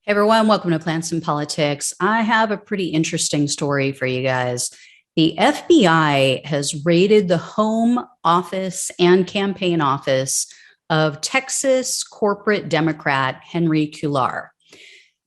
Hey everyone, welcome to Plants and Politics. I have a pretty interesting story for you guys. The FBI has raided the home office and campaign office of Texas corporate Democrat Henry Cuellar.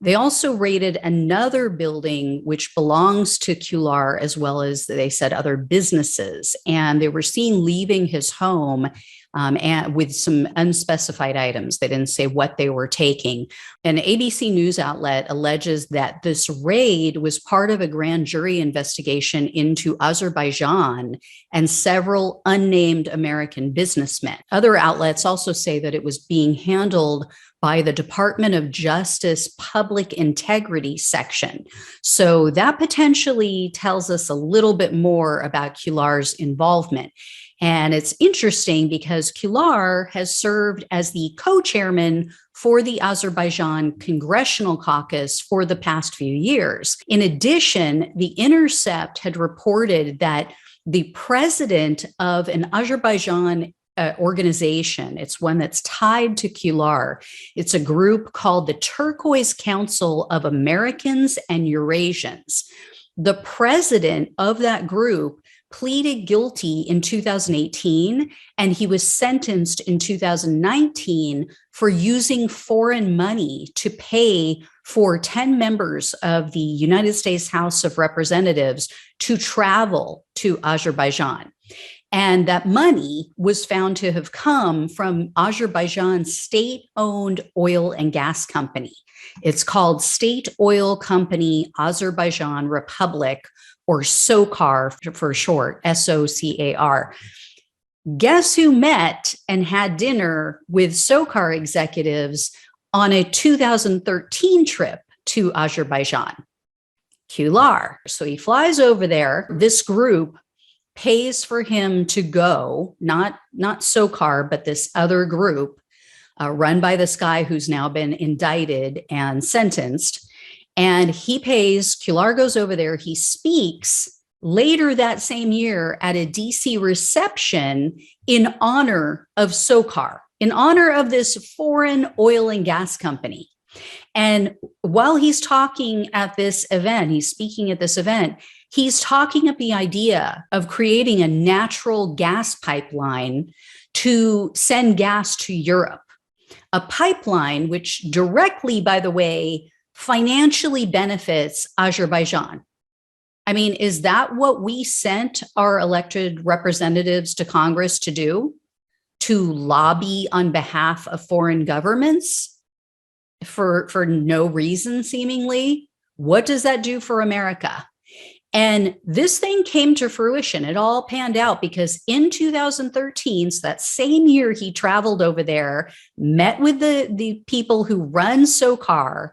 They also raided another building which belongs to Cuellar, as well as, they said, other businesses. And they were seen leaving his home and with some unspecified items. They didn't say what they were taking. An ABC News outlet alleges that this raid was part of a grand jury investigation into Azerbaijan and several unnamed American businessmen. Other outlets also say that it was being handled by the Department of Justice Public Integrity section. So that potentially tells us a little bit more about Cuellar's involvement. And it's interesting because Cuellar has served as the co-chairman for the Azerbaijan Congressional Caucus for the past few years. In addition, The Intercept had reported that the president of an Azerbaijan organization, it's one that's tied to Cuellar. It's a group called the Turquoise Council of Americans and Eurasians. The president of that group pleaded guilty in 2018, and he was sentenced in 2019 for using foreign money to pay for 10 members of the United States House of Representatives to travel to Azerbaijan. And that money was found to have come from Azerbaijan's state-owned oil and gas company. It's called State Oil Company Azerbaijan Republic, or SOCAR for short, SOCAR. Guess who met and had dinner with SOCAR executives on a 2013 trip to Azerbaijan? Cuellar. So he flies over there. This group pays for him to go, not SOCAR, but this other group run by this guy who's now been indicted and sentenced. And he pays, Cuellar goes over there, he speaks later that same year at a DC reception in honor of SOCAR, in honor of this foreign oil and gas company. And while he's talking at this event, he's speaking at this event, he's talking up the idea of creating a natural gas pipeline to send gas to Europe, a pipeline which directly, by the way, financially benefits Azerbaijan. I mean, is that what we sent our elected representatives to Congress to do? To lobby on behalf of foreign governments for no reason, seemingly? What does that do for America? And this thing came to fruition. It all panned out because in 2013, so that same year he traveled over there, met with the people who run SOCAR,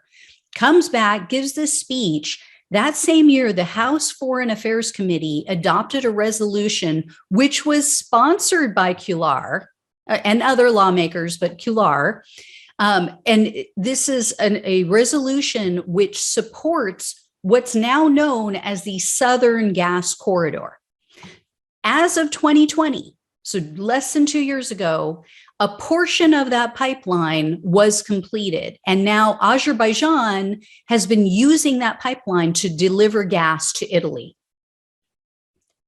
comes back, gives this speech. That same year, the House Foreign Affairs Committee adopted a resolution which was sponsored by Cuellar and other lawmakers, but Cuellar. And this is a resolution which supports what's now known as the Southern Gas Corridor. As of 2020, so less than 2 years ago, a portion of that pipeline was completed. And now Azerbaijan has been using that pipeline to deliver gas to Italy.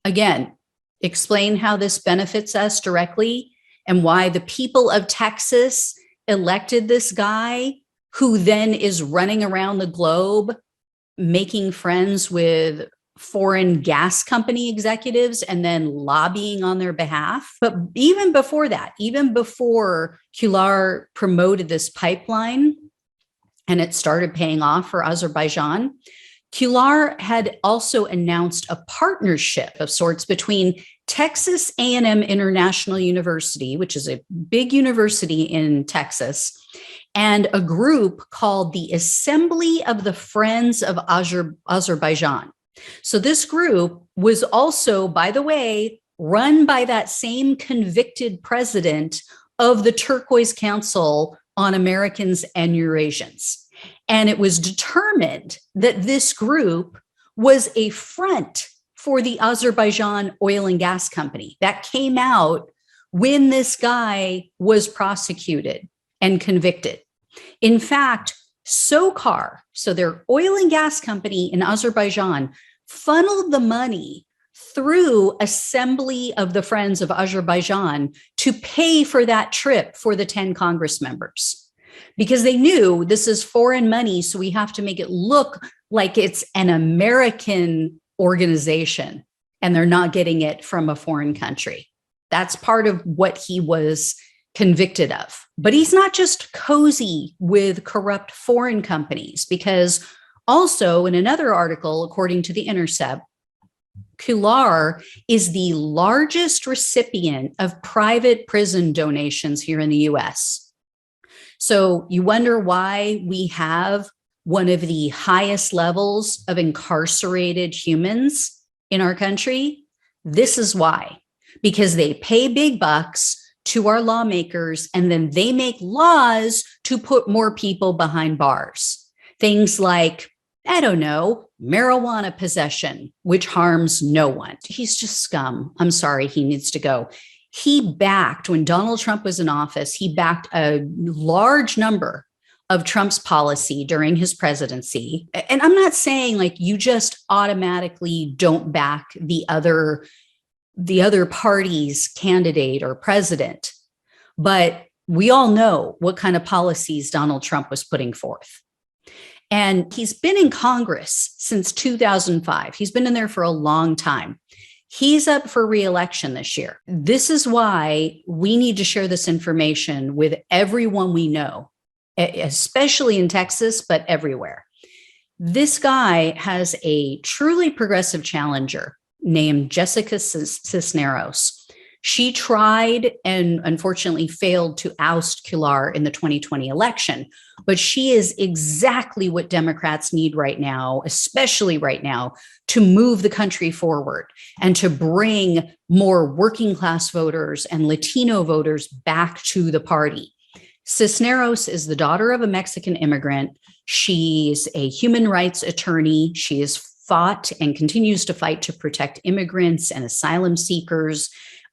Again, explain how this benefits us directly and why the people of Texas elected this guy who then is running around the globe making friends with foreign gas company executives and then lobbying on their behalf. But even before that, even before Cuellar promoted this pipeline and it started paying off for Azerbaijan, Cuellar had also announced a partnership of sorts between Texas A&M International University, which is a big university in Texas, and a group called the Assembly of the Friends of Azerbaijan. So this group was also, by the way, run by that same convicted president of the Turquoise Council on Americans and Eurasians. And it was determined that this group was a front for the Azerbaijan oil and gas company. That came out when this guy was prosecuted and convicted. In fact, SOCAR, so their oil and gas company in Azerbaijan, funneled the money through Assembly of the Friends of Azerbaijan to pay for that trip for the 10 Congress members, because they knew this is foreign money. So we have to make it look like it's an American organization and they're not getting it from a foreign country. That's part of what he was convicted of. But he's not just cozy with corrupt foreign companies, because also in another article, according to The Intercept, Cuellar is the largest recipient of private prison donations here in the US. So you wonder why we have one of the highest levels of incarcerated humans in our country? This is why, because they pay big bucks to our lawmakers and then they make laws to put more people behind bars. Things like, I don't know, marijuana possession, which harms no one. He's just scum. I'm sorry, he needs to go. He backed, when Donald Trump was in office, he backed a large number of Trump's policy during his presidency. And I'm not saying like you just automatically don't back the other party's candidate or president, but we all know what kind of policies Donald Trump was putting forth. And he's been in Congress since 2005. He's been in there for a long time. He's up for re-election this year. This is why we need to share this information with everyone we know, especially in Texas, but everywhere. This guy has a truly progressive challenger named Jessica Cisneros. She tried and unfortunately failed to oust Cuellar in the 2020 election, but she is exactly what Democrats need right now, especially right now, to move the country forward and to bring more working class voters and Latino voters back to the party. Cisneros is the daughter of a Mexican immigrant. She's a human rights attorney. She has fought and continues to fight to protect immigrants and asylum seekers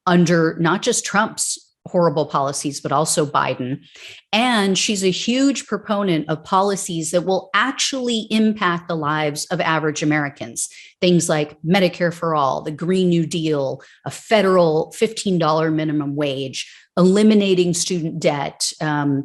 under not just Trump's horrible policies, but also Biden. And she's a huge proponent of policies that will actually impact the lives of average Americans. Things like Medicare for all, the Green New Deal, a federal $15 minimum wage, eliminating student debt,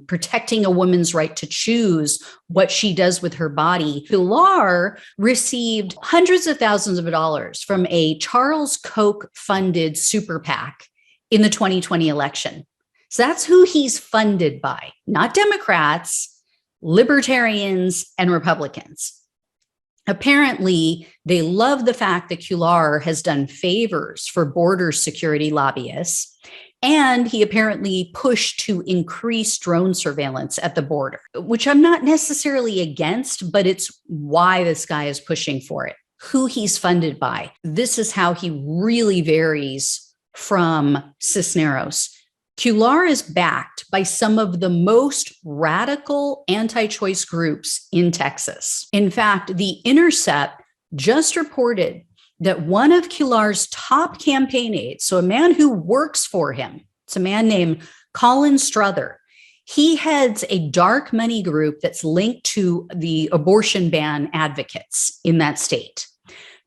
protecting a woman's right to choose what she does with her body. Cuellar received hundreds of thousands of dollars from a Charles Koch funded super PAC in the 2020 election. So that's who he's funded by, not Democrats, libertarians, and Republicans. Apparently, they love the fact that Cuellar has done favors for border security lobbyists, and he apparently pushed to increase drone surveillance at the border, which I'm not necessarily against, but it's why this guy is pushing for it, who he's funded by. This is how he really varies from Cisneros. Cuellar is backed by some of the most radical anti-choice groups in Texas. In fact, The Intercept just reported that one of Cuellar's top campaign aides, so a man who works for him, it's a man named Colin Struther. He heads a dark money group that's linked to the abortion ban advocates in that state.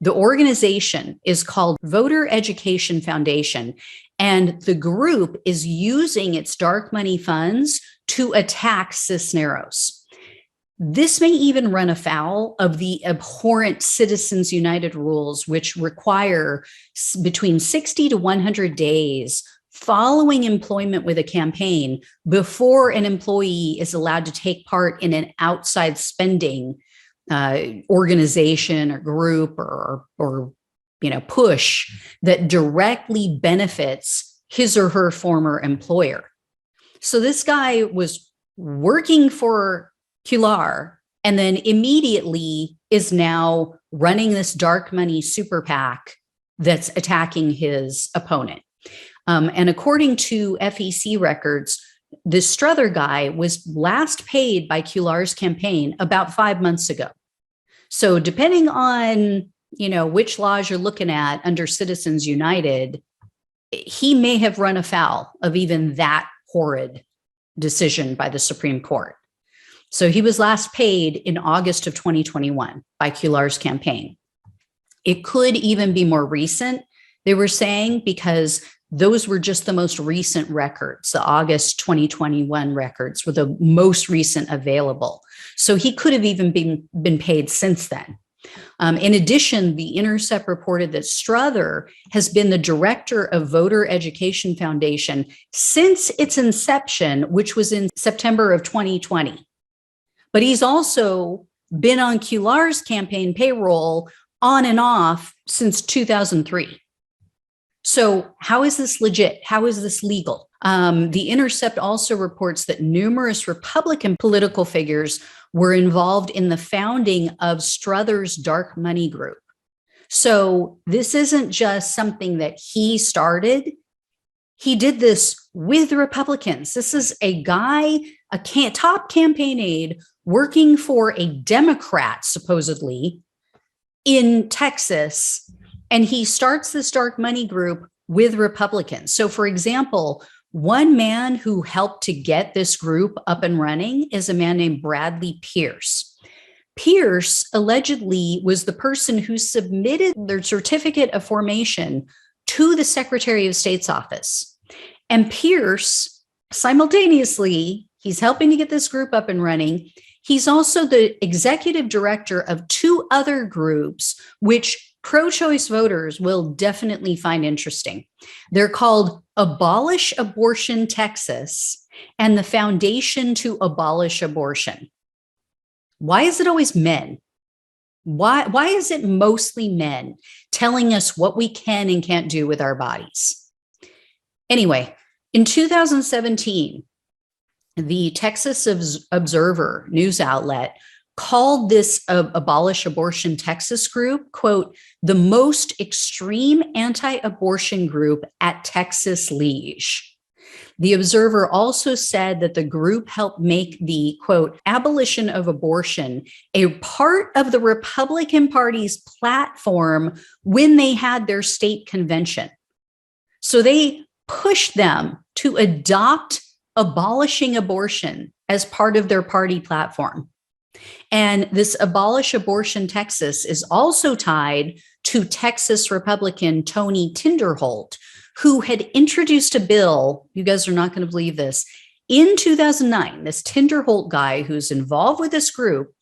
The organization is called Voter Education Foundation, and the group is using its dark money funds to attack Cisneros. This may even run afoul of the abhorrent Citizens United rules, which require between 60 to 100 days following employment with a campaign before an employee is allowed to take part in an outside spending organization or group or push that directly benefits his or her former employer. So this guy was working for Cuellar and then immediately is now running this dark money super PAC that's attacking his opponent. And according to FEC records, this Struther guy was last paid by Cuellar's campaign about 5 months ago. So depending on, which laws you're looking at under Citizens United, he may have run afoul of even that horrid decision by the Supreme Court. So he was last paid in August of 2021 by Cuellar's campaign. It could even be more recent, they were saying, because those were just the most recent records. The August 2021 records were the most recent available. So he could have even been paid since then. In addition, The Intercept reported that Strother has been the director of Voter Education Foundation since its inception, which was in September of 2020. But he's also been on Cuellar's campaign payroll on and off since 2003. So how is this legit? How is this legal? The Intercept also reports that numerous Republican political figures were involved in the founding of Strother's dark money group. So this isn't just something that he started. He did this with Republicans. This is a guy, top campaign aide, working for a Democrat, supposedly, in Texas. And he starts this dark money group with Republicans. So, for example, one man who helped to get this group up and running is a man named Bradley Pierce. Pierce allegedly was the person who submitted their certificate of formation to the Secretary of State's office. And Pierce, simultaneously, he's helping to get this group up and running. He's also the executive director of two other groups, which pro-choice voters will definitely find interesting. They're called Abolish Abortion Texas and the Foundation to Abolish Abortion. Why is it always men? Why is it mostly men telling us what we can and can't do with our bodies? Anyway, in 2017, the Texas Observer news outlet called this Abolish Abortion Texas group, quote, the most extreme anti-abortion group at Texas Liege. The Observer also said that the group helped make the, quote, abolition of abortion a part of the Republican Party's platform when they had their state convention. So they pushed them to adopt abolishing abortion as part of their party platform. And this Abolish Abortion Texas is also tied to Texas Republican Tony Tinderholt, who had introduced a bill, you guys are not going to believe this, in 2009. This Tinderholt guy who's involved with this group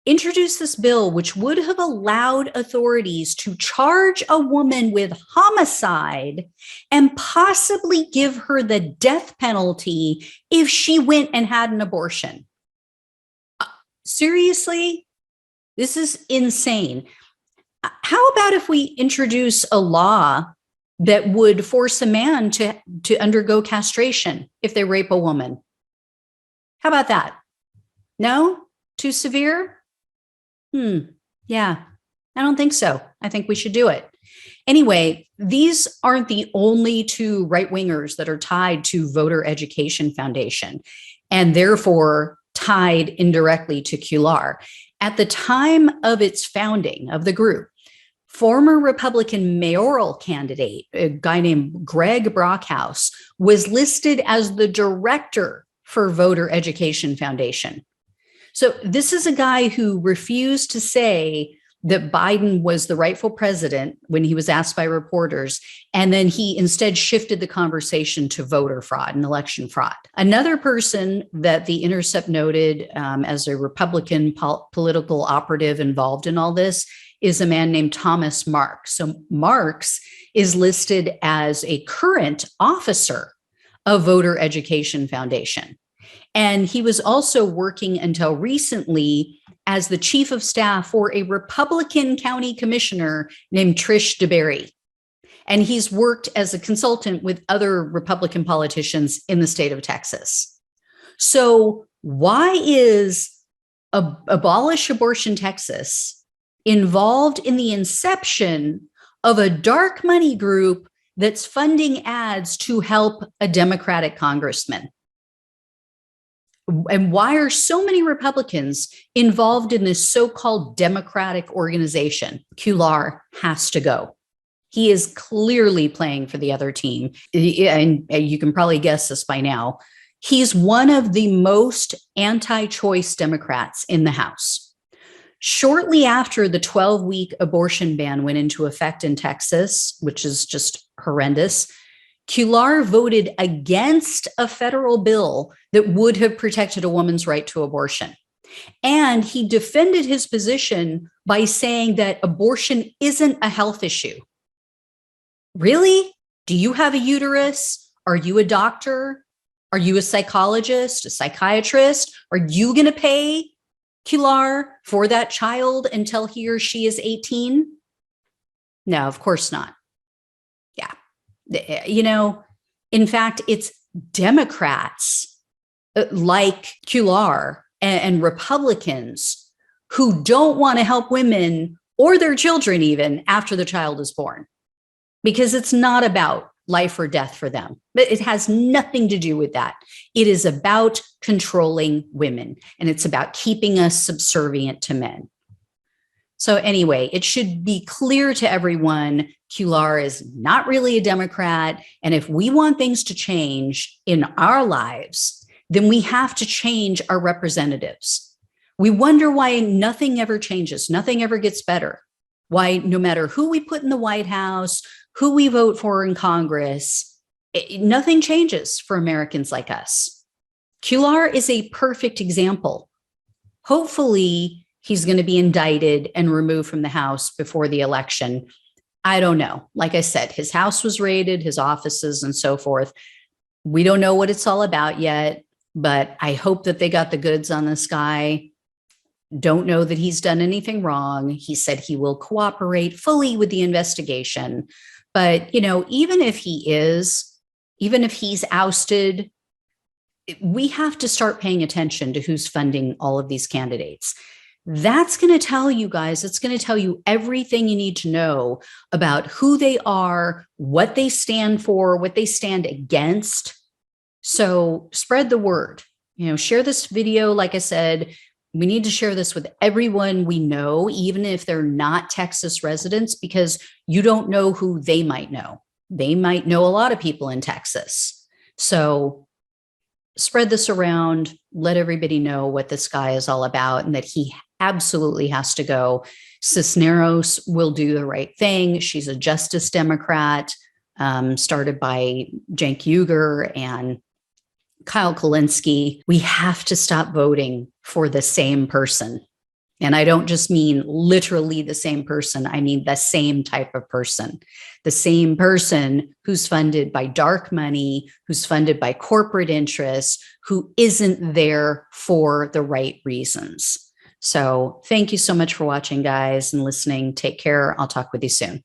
introduced this bill which would have allowed authorities to charge a woman with homicide and possibly give her the death penalty if she went and had an abortion. Seriously? This is insane. How about if we introduce a law that would force a man to undergo castration if they rape a woman? How about that? No? Too severe? Yeah, I don't think so. I think we should do it. Anyway, these aren't the only two right-wingers that are tied to Voter Education Foundation and therefore tied indirectly to Cuellar. At the time of its founding of the group, former Republican mayoral candidate, a guy named Greg Brockhouse, was listed as the director for Voter Education Foundation. So this is a guy who refused to say that Biden was the rightful president when he was asked by reporters, and then he instead shifted the conversation to voter fraud and election fraud. Another person that The Intercept noted as a Republican political operative involved in all this is a man named Thomas Marks. So Marks is listed as a current officer of Voter Education Foundation. And he was also working until recently as the chief of staff for a Republican county commissioner named Trish DeBerry. And he's worked as a consultant with other Republican politicians in the state of Texas. So why is Abolish Abortion Texas involved in the inception of a dark money group that's funding ads to help a Democratic congressman? And why are so many Republicans involved in this so-called Democratic organization? Cuellar has to go. He is clearly playing for the other team. And you can probably guess this by now. He's one of the most anti-choice Democrats in the House. Shortly after the 12-week abortion ban went into effect in Texas, which is just horrendous, Cuellar voted against a federal bill that would have protected a woman's right to abortion. And he defended his position by saying that abortion isn't a health issue. Really? Do you have a uterus? Are you a doctor? Are you a psychologist, a psychiatrist? Are you going to pay Cuellar for that child until he or she is 18? No, of course not. Yeah. In fact, it's Democrats like Cuellar and Republicans who don't want to help women or their children even after the child is born, because it's not about life or death for them. But it has nothing to do with that. It is about controlling women, and it's about keeping us subservient to men. So anyway, it should be clear to everyone, Cuellar is not really a Democrat. And if we want things to change in our lives, then we have to change our representatives. We wonder why nothing ever changes, nothing ever gets better. Why no matter who we put in the White House, who we vote for in Congress, nothing changes for Americans like us. Cuellar is a perfect example. Hopefully, he's going to be indicted and removed from the House before the election. I don't know. Like I said, his house was raided, his offices and so forth. We don't know what it's all about yet, but I hope that they got the goods on this guy. Don't know that he's done anything wrong. He said he will cooperate fully with the investigation. But, even if he's ousted, we have to start paying attention to who's funding all of these candidates. That's going to tell you guys, it's going to tell you everything you need to know about who they are, what they stand for, what they stand against. So spread the word, share this video. Like I said, we need to share this with everyone we know, even if they're not Texas residents, because you don't know who they might know. They might know a lot of people in Texas. So spread this around, let everybody know what this guy is all about and that he absolutely has to go. Cisneros will do the right thing. She's a Justice Democrat, started by Cenk Uygur and Kyle Kulinski. We have to stop voting for the same person. And I don't just mean literally the same person. I mean the same type of person, the same person who's funded by dark money, who's funded by corporate interests, who isn't there for the right reasons. So thank you so much for watching, guys, and listening. Take care. I'll talk with you soon.